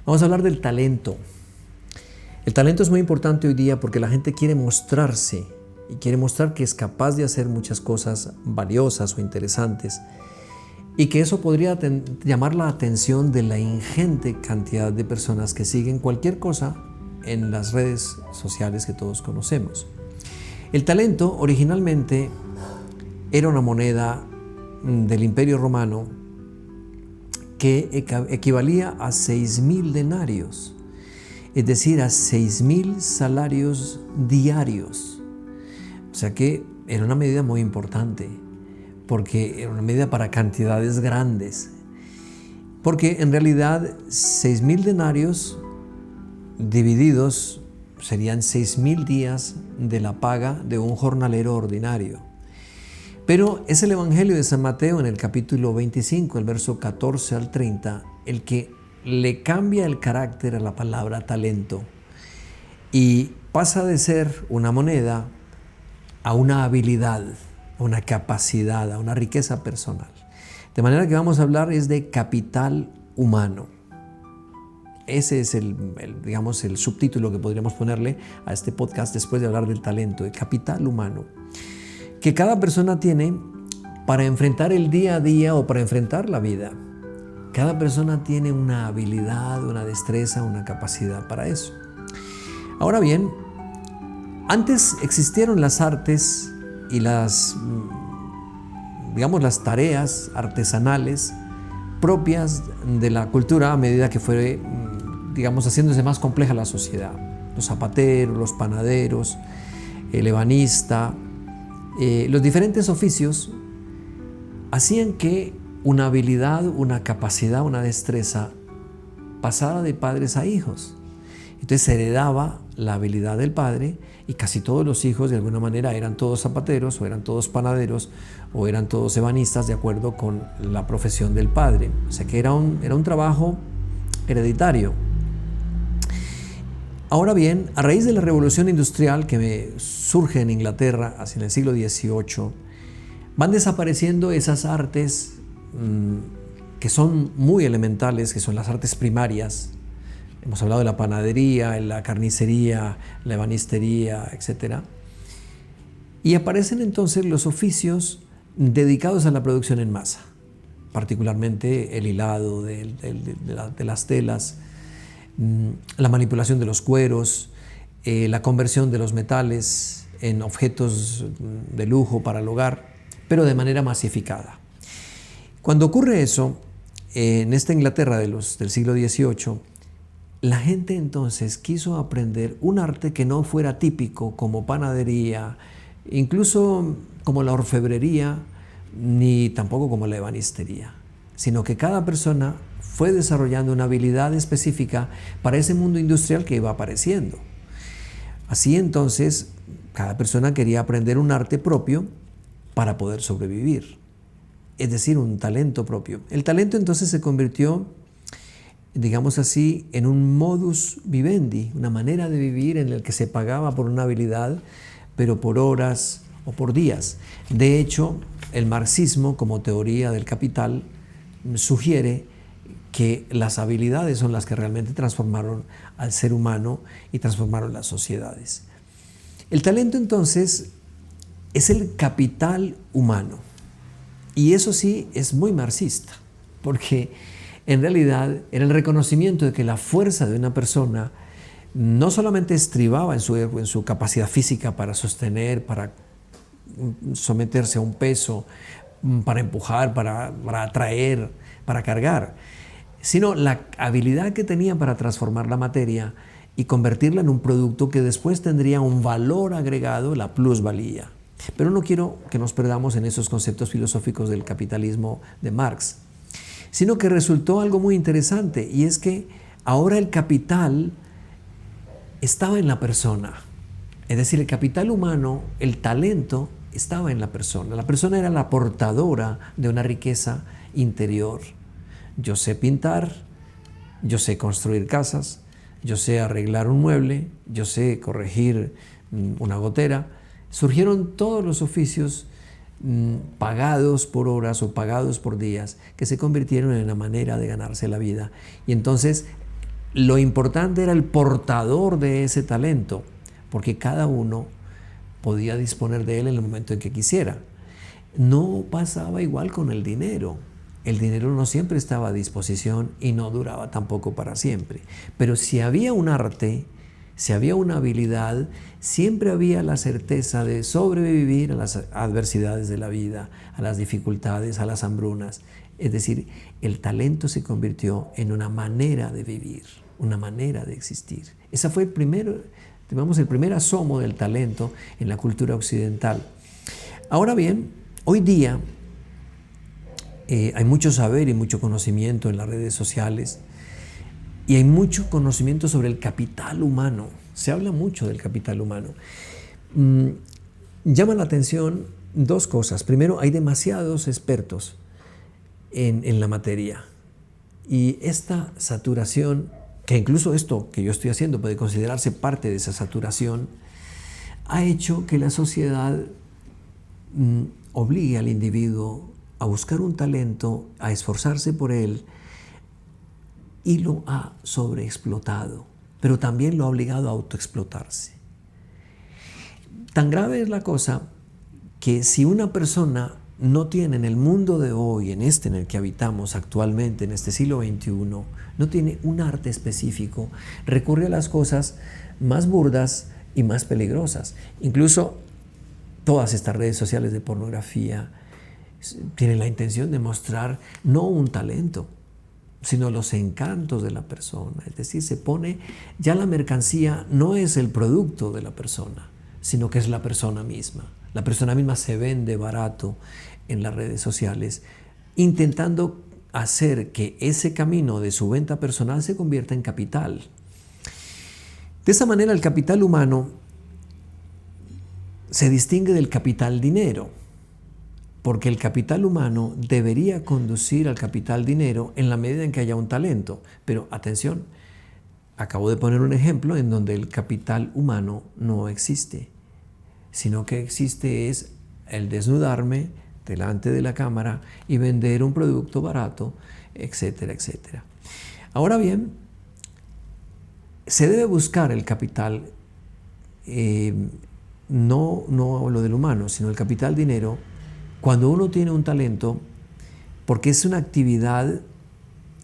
Vamos a hablar del talento. El talento es muy importante hoy día porque la gente quiere mostrarse y quiere mostrar que es capaz de hacer muchas cosas valiosas o interesantes y que eso podría llamar la atención de la ingente cantidad de personas que siguen cualquier cosa en las redes sociales que todos conocemos. El talento originalmente era una moneda del Imperio Romano que equivalía a 6.000 denarios, es decir, a 6.000 salarios diarios. O sea que era una medida muy importante, porque era una medida para cantidades grandes. Porque en realidad 6.000 denarios divididos serían 6.000 días de la paga de un jornalero ordinario. Pero es el Evangelio de San Mateo en el capítulo 25, el verso 14 al 30, el que le cambia el carácter a la palabra talento y pasa de ser una moneda a una habilidad, a una capacidad, a una riqueza personal. De manera que vamos a hablar es de capital humano. Ese es el subtítulo que podríamos ponerle a este podcast después de hablar del talento, el capital humano, que cada persona tiene para enfrentar el día a día o para enfrentar la vida. Cada persona tiene una habilidad, una destreza, una capacidad para eso. Ahora bien, antes existieron las artes y las tareas artesanales propias de la cultura a medida que fue, haciéndose más compleja la sociedad. Los zapateros, los panaderos, el ebanista, los diferentes oficios hacían que una habilidad, una capacidad, una destreza pasara de padres a hijos. Entonces se heredaba la habilidad del padre y casi todos los hijos de alguna manera eran todos zapateros o eran todos panaderos o eran todos ebanistas de acuerdo con la profesión del padre. O sea que era un trabajo hereditario. Ahora bien, a raíz de la revolución industrial que surge en Inglaterra hacia el siglo XVIII, van desapareciendo esas artes que son muy elementales, que son las artes primarias. Hemos hablado de la panadería, la carnicería, la ebanistería, etc. Y aparecen entonces los oficios dedicados a la producción en masa, particularmente el hilado de las telas, la manipulación de los cueros, la conversión de los metales en objetos de lujo para el hogar, pero de manera masificada. Cuando ocurre eso, en esta Inglaterra del siglo XVIII, la gente entonces quiso aprender un arte que no fuera típico como panadería, incluso como la orfebrería, ni tampoco como la ebanistería, sino que cada persona fue desarrollando una habilidad específica para ese mundo industrial que iba apareciendo. Así entonces, cada persona quería aprender un arte propio para poder sobrevivir, es decir, un talento propio. El talento entonces se convirtió, en un modus vivendi, una manera de vivir en el que se pagaba por una habilidad, pero por horas o por días. De hecho, el marxismo, como teoría del capital, sugiere que las habilidades son las que realmente transformaron al ser humano y transformaron las sociedades. El talento entonces es el capital humano y eso sí es muy marxista, porque en realidad era el reconocimiento de que la fuerza de una persona no solamente estribaba en su capacidad física para sostener, para someterse a un peso, para empujar, para atraer, para cargar, sino la habilidad que tenía para transformar la materia y convertirla en un producto que después tendría un valor agregado, la plusvalía. Pero no quiero que nos perdamos en esos conceptos filosóficos del capitalismo de Marx, sino que resultó algo muy interesante, y es que ahora el capital estaba en la persona. Es decir, el capital humano, el talento, estaba en la persona. La persona era la portadora de una riqueza interior. Yo sé pintar, yo sé construir casas, yo sé arreglar un mueble, yo sé corregir una gotera. Surgieron todos los oficios pagados por horas o pagados por días que se convirtieron en una manera de ganarse la vida. Y entonces Lo importante era el portador de ese talento, porque cada uno podía disponer de él en el momento en que quisiera. No pasaba igual con el dinero. El dinero no siempre estaba a disposición y no duraba tampoco para siempre. Pero si había un arte, si había una habilidad, siempre había la certeza de sobrevivir a las adversidades de la vida, a las dificultades, a las hambrunas. Es decir, el talento se convirtió en una manera de vivir, una manera de existir. Ese fue el primer asomo del talento en la cultura occidental. Ahora bien, hoy día hay mucho saber y mucho conocimiento en las redes sociales y hay mucho conocimiento sobre el capital humano. Se habla mucho del capital humano. Llama la atención dos cosas. Primero, hay demasiados expertos en la materia y esta saturación, que incluso esto que yo estoy haciendo puede considerarse parte de esa saturación, ha hecho que la sociedad obligue al individuo a buscar un talento, a esforzarse por él, y lo ha sobreexplotado, pero también lo ha obligado a autoexplotarse. Tan grave es la cosa que si una persona no tiene en el mundo de hoy, en el que habitamos actualmente, en este siglo XXI, no tiene un arte específico, recurre a las cosas más burdas y más peligrosas. Incluso todas estas redes sociales de pornografía tienen la intención de mostrar no un talento, sino los encantos de la persona. Es decir, se pone, ya la mercancía no es el producto de la persona, sino que es la persona misma. La persona misma se vende barato en las redes sociales, intentando hacer que ese camino de su venta personal se convierta en capital. De esa manera, el capital humano se distingue del capital dinero, porque el capital humano debería conducir al capital dinero en la medida en que haya un talento. Pero atención, acabo de poner un ejemplo en donde el capital humano no existe, sino que existe es el desnudarme delante de la cámara y vender un producto barato, etcétera, etcétera. Ahora bien, se debe buscar el capital, no lo del humano, sino el capital dinero, cuando uno tiene un talento, porque es una actividad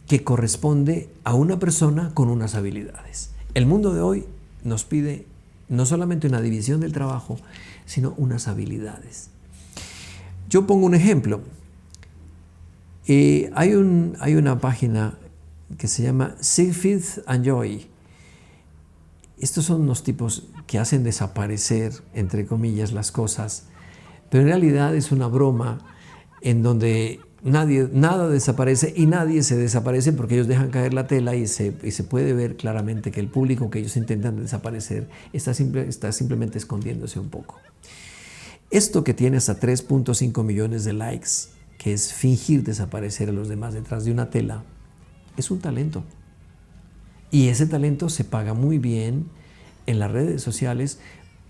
que corresponde a una persona con unas habilidades. El mundo de hoy nos pide no solamente una división del trabajo, sino unas habilidades. Yo pongo un ejemplo. Hay una página que se llama Siegfried and Roy. Estos son unos tipos que hacen desaparecer, entre comillas, las cosas, pero en realidad es una broma en donde nada desaparece y nadie se desaparece, porque ellos dejan caer la tela y se puede ver claramente que el público que ellos intentan desaparecer está simplemente escondiéndose un poco. Esto que tiene hasta 3.5 millones de likes, que es fingir desaparecer a los demás detrás de una tela, es un talento. Y ese talento se paga muy bien en las redes sociales,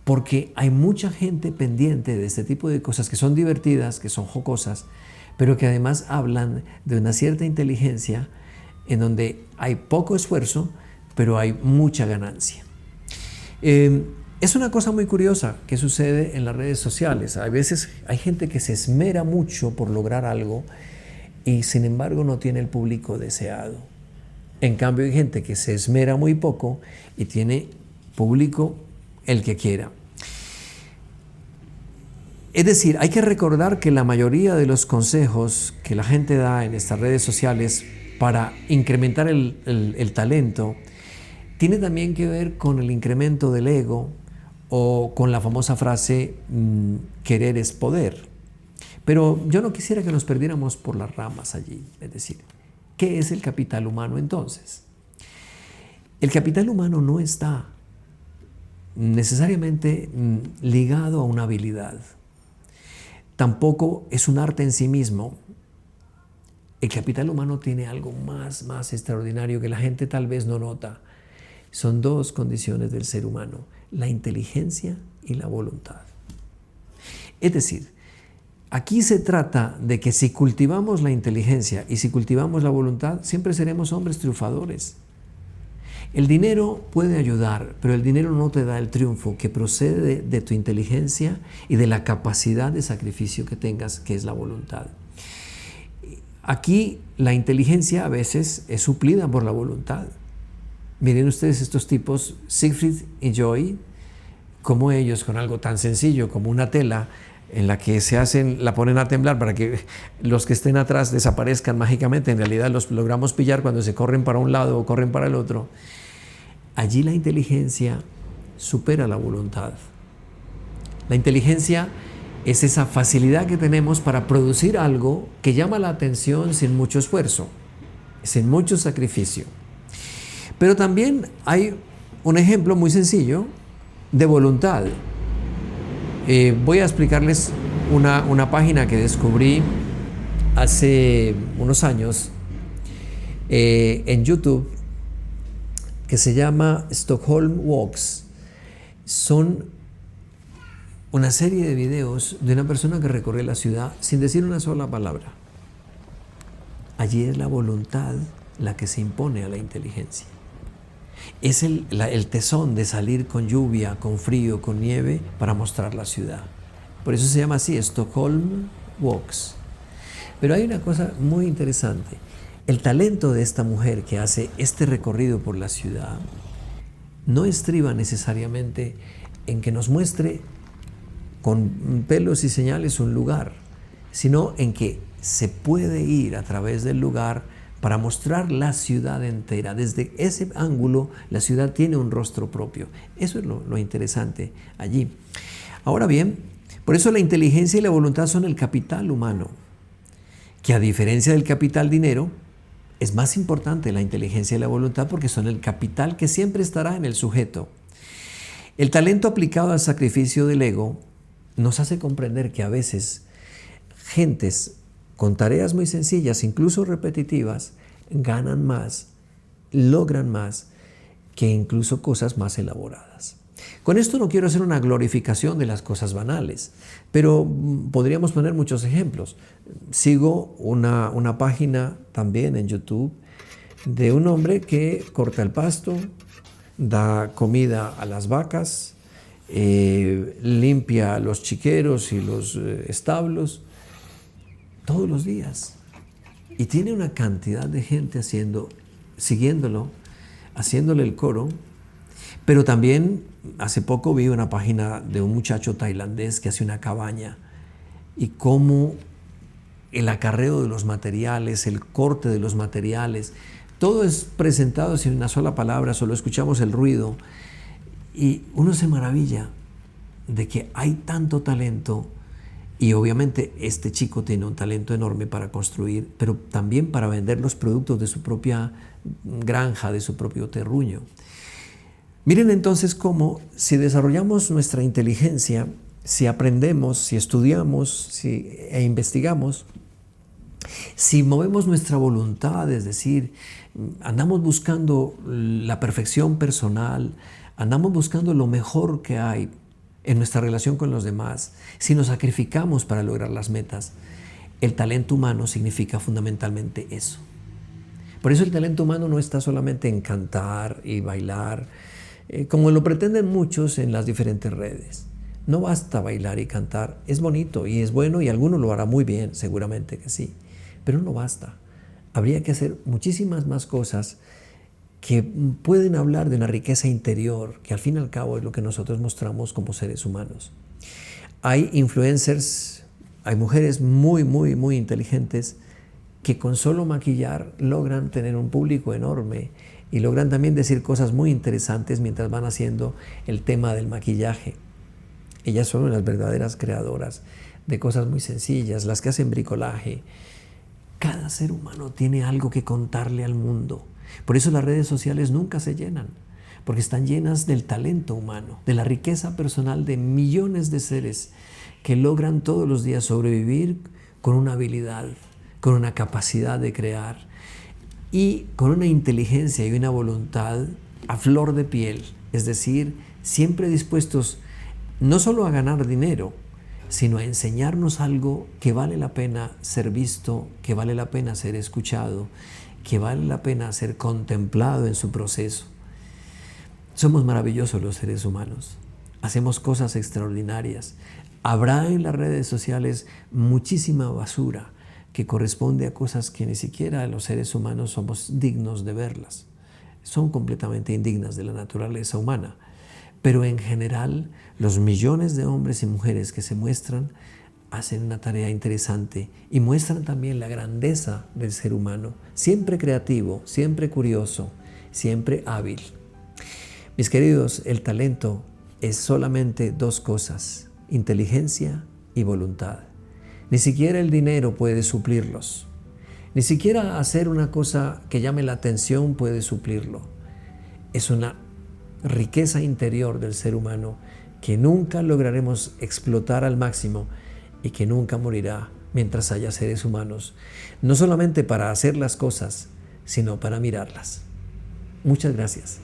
porque hay mucha gente pendiente de este tipo de cosas que son divertidas, que son jocosas, pero que además hablan de una cierta inteligencia en donde hay poco esfuerzo, pero hay mucha ganancia. Es una cosa muy curiosa que sucede en las redes sociales. A veces hay gente que se esmera mucho por lograr algo y sin embargo no tiene el público deseado. En cambio hay gente que se esmera muy poco y tiene público el que quiera. Es decir, hay que recordar que la mayoría de los consejos que la gente da en estas redes sociales para incrementar el talento tiene también que ver con el incremento del ego o con la famosa frase querer es poder. Pero yo no quisiera que nos perdiéramos por las ramas allí. Es decir, ¿qué es el capital humano entonces? El capital humano no está necesariamente ligado a una habilidad. Tampoco es un arte en sí mismo. El capital humano tiene algo más extraordinario que la gente tal vez no nota. Son dos condiciones del ser humano: la inteligencia y la voluntad. Es decir, aquí se trata de que si cultivamos la inteligencia y si cultivamos la voluntad, siempre seremos hombres triunfadores. El dinero puede ayudar, pero el dinero no te da el triunfo que procede de tu inteligencia y de la capacidad de sacrificio que tengas, que es la voluntad. Aquí la inteligencia a veces es suplida por la voluntad. Miren ustedes estos tipos, Siegfried y Joy, como ellos con algo tan sencillo como una tela en la que la ponen a temblar para que los que estén atrás desaparezcan mágicamente. En realidad los logramos pillar cuando se corren para un lado o corren para el otro. Allí la inteligencia supera la voluntad. La inteligencia es esa facilidad que tenemos para producir algo que llama la atención sin mucho esfuerzo, sin mucho sacrificio. Pero también hay un ejemplo muy sencillo de voluntad. Voy a explicarles una página que descubrí hace unos años en YouTube, que se llama Stockholm Walks. Son una serie de videos de una persona que recorre la ciudad sin decir una sola palabra. Allí es la voluntad la que se impone a la inteligencia. Es el tesón de salir con lluvia, con frío, con nieve para mostrar la ciudad. Por eso se llama así, Stockholm Walks. Pero hay una cosa muy interesante. El talento de esta mujer que hace este recorrido por la ciudad no estriba necesariamente en que nos muestre con pelos y señales un lugar, sino en que se puede ir a través del lugar para mostrar la ciudad entera. Desde ese ángulo, la ciudad tiene un rostro propio. Eso es lo interesante allí. Ahora bien, por eso la inteligencia y la voluntad son el capital humano, que a diferencia del capital dinero, es más importante la inteligencia y la voluntad porque son el capital que siempre estará en el sujeto. El talento aplicado al sacrificio del ego nos hace comprender que a veces gentes con tareas muy sencillas, incluso repetitivas, ganan más, logran más que incluso cosas más elaboradas. Con esto no quiero hacer una glorificación de las cosas banales, pero podríamos poner muchos ejemplos. Sigo una página también en YouTube de un hombre que corta el pasto, da comida a las vacas, limpia los chiqueros y los establos todos los días. Y tiene una cantidad de gente siguiéndolo, haciéndole el coro. Pero también hace poco vi una página de un muchacho tailandés que hace una cabaña y cómo el acarreo de los materiales, el corte de los materiales, todo es presentado sin una sola palabra, solo escuchamos el ruido y uno se maravilla de que hay tanto talento. Y obviamente este chico tiene un talento enorme para construir, pero también para vender los productos de su propia granja, de su propio terruño. Miren entonces cómo si desarrollamos nuestra inteligencia, si aprendemos, si estudiamos e investigamos, si movemos nuestra voluntad, es decir, andamos buscando la perfección personal, andamos buscando lo mejor que hay en nuestra relación con los demás, si nos sacrificamos para lograr las metas, el talento humano significa fundamentalmente eso. Por eso el talento humano no está solamente en cantar y bailar, como lo pretenden muchos en las diferentes redes. No basta bailar y cantar, es bonito y es bueno y alguno lo hará muy bien, seguramente que sí, pero no basta. Habría que hacer muchísimas más cosas que pueden hablar de una riqueza interior, que al fin y al cabo es lo que nosotros mostramos como seres humanos. Hay influencers, hay mujeres muy, muy, muy inteligentes que con solo maquillar logran tener un público enorme y logran también decir cosas muy interesantes mientras van haciendo el tema del maquillaje. Ellas son unas verdaderas creadoras de cosas muy sencillas, las que hacen bricolaje. Cada ser humano tiene algo que contarle al mundo. Por eso las redes sociales nunca se llenan, porque están llenas del talento humano, de la riqueza personal de millones de seres que logran todos los días sobrevivir con una habilidad, con una capacidad de crear y con una inteligencia y una voluntad a flor de piel, es decir, siempre dispuestos no solo a ganar dinero, sino a enseñarnos algo que vale la pena ser visto, que vale la pena ser escuchado, que vale la pena ser contemplado en su proceso. Somos maravillosos los seres humanos. Hacemos cosas extraordinarias. Habrá en las redes sociales muchísima basura que corresponde a cosas que ni siquiera los seres humanos somos dignos de verlas. Son completamente indignas de la naturaleza humana. Pero en general, los millones de hombres y mujeres que se muestran hacen una tarea interesante y muestran también la grandeza del ser humano, siempre creativo, siempre curioso, siempre hábil. Mis queridos, el talento es solamente dos cosas: inteligencia y voluntad. Ni siquiera el dinero puede suplirlos. Ni siquiera hacer una cosa que llame la atención puede suplirlo. Es una riqueza interior del ser humano que nunca lograremos explotar al máximo y que nunca morirá mientras haya seres humanos, no solamente para hacer las cosas, sino para mirarlas. Muchas gracias.